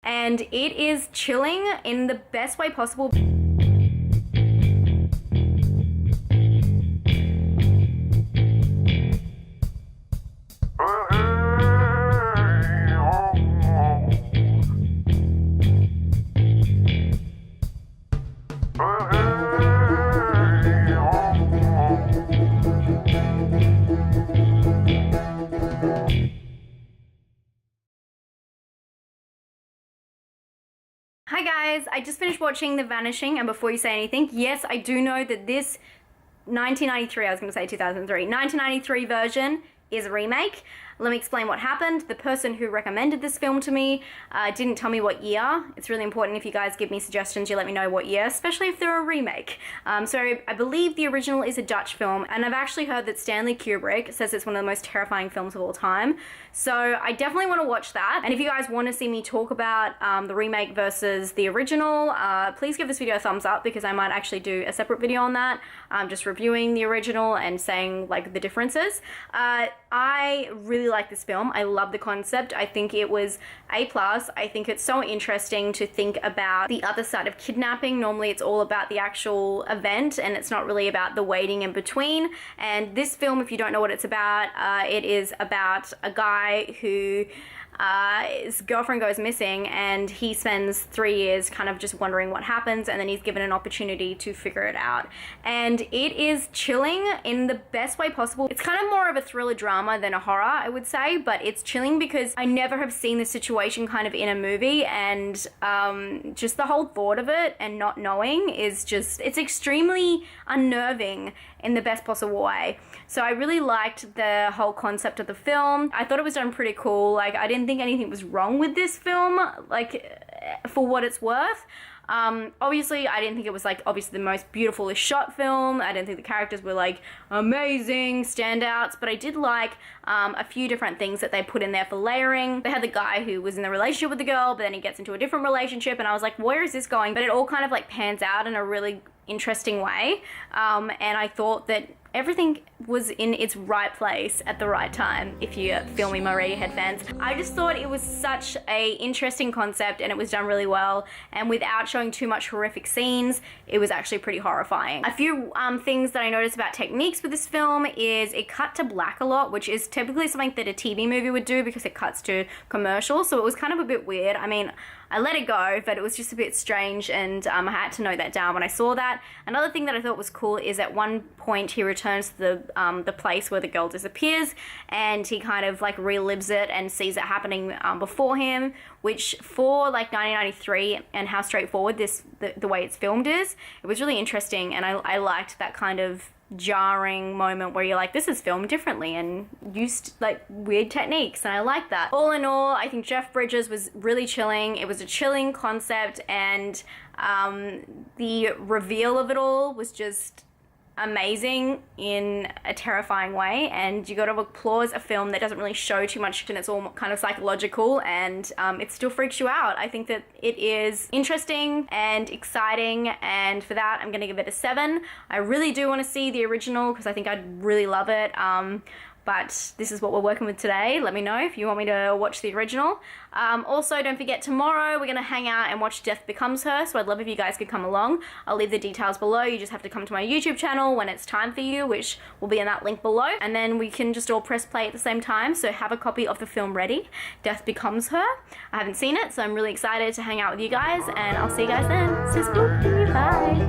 and it is chilling in the best way possible. Hi guys, I just finished watching The Vanishing, and before you say anything, yes, I do know that this 1993, I was going to say 2003, 1993 version is a remake. Let me explain what happened. The person who recommended this film to me didn't tell me what year. It's really important if you guys give me suggestions, you let me know what year, especially if they're a remake. So I believe the original is a Dutch film, and I've actually heard that Stanley Kubrick says it's one of the most terrifying films of all time. So I definitely want to watch that. And if you guys want to see me talk about the remake versus the original, please give this video a thumbs up, because I might actually do a separate video on that, just reviewing the original and saying like the differences. I really like this film. I love the concept. I think it was A+. I think it's so interesting to think about the other side of kidnapping. Normally it's all about the actual event and it's not really about the waiting in between. And this film, if you don't know what it's about, it is about a guy who his girlfriend goes missing, and he spends 3 years kind of just wondering what happens, and then he's given an opportunity to figure it out. And it is chilling in the best way possible. It's kind of more of a thriller drama than a horror, I would say, but it's chilling because I never have seen this situation kind of in a movie, and just the whole thought of it and not knowing is just, it's extremely unnerving in the best possible way. So I really liked the whole concept of the film. I thought it was done pretty cool. Like, I didn't think anything was wrong with this film, like, for what it's worth. Obviously, I didn't think it was, like, obviously the most beautifully shot film. I didn't think the characters were, like, amazing standouts, but I did like a few different things that they put in there for layering. They had the guy who was in the relationship with the girl, but then he gets into a different relationship, and I was like, where is this going? But it all kind of, like, pans out in a really interesting way, and I thought that everything was in its right place at the right time, if you feel me, my Radiohead fans. I just thought it was such a interesting concept, and it was done really well, and without showing too much horrific scenes, it was actually pretty horrifying. A few things that I noticed about techniques with this film is it cut to black a lot, which is typically something that a TV movie would do because it cuts to commercials, so it was kind of a bit weird. I mean, I let it go, but it was just a bit strange, and I had to note that down when I saw that. Another thing that I thought was cool is at one point he returns to the place where the girl disappears, and he kind of like relives it and sees it happening before him, which for like 1993 and how straightforward the way it's filmed is, it was really interesting, and I liked that kind of jarring moment where you're like, this is filmed differently and used like weird techniques, and I like that. All in all, I think Jeff Bridges was really chilling. It was a chilling concept, and the reveal of it all was just amazing in a terrifying way, and you gotta applaud a film that doesn't really show too much and it's all kind of psychological, and it still freaks you out. I think that it is interesting and exciting, and for that I'm gonna give it a 7. I really do want to see the original because I think I'd really love it. But this is what we're working with today. Let me know if you want me to watch the original. Also, don't forget, tomorrow we're going to hang out and watch Death Becomes Her, so I'd love if you guys could come along. I'll leave the details below. You just have to come to my YouTube channel when it's time for you, which will be in that link below, and then we can just all press play at the same time, so have a copy of the film ready. Death Becomes Her. I haven't seen it, so I'm really excited to hang out with you guys, and I'll see you guys then. So spooky. Bye.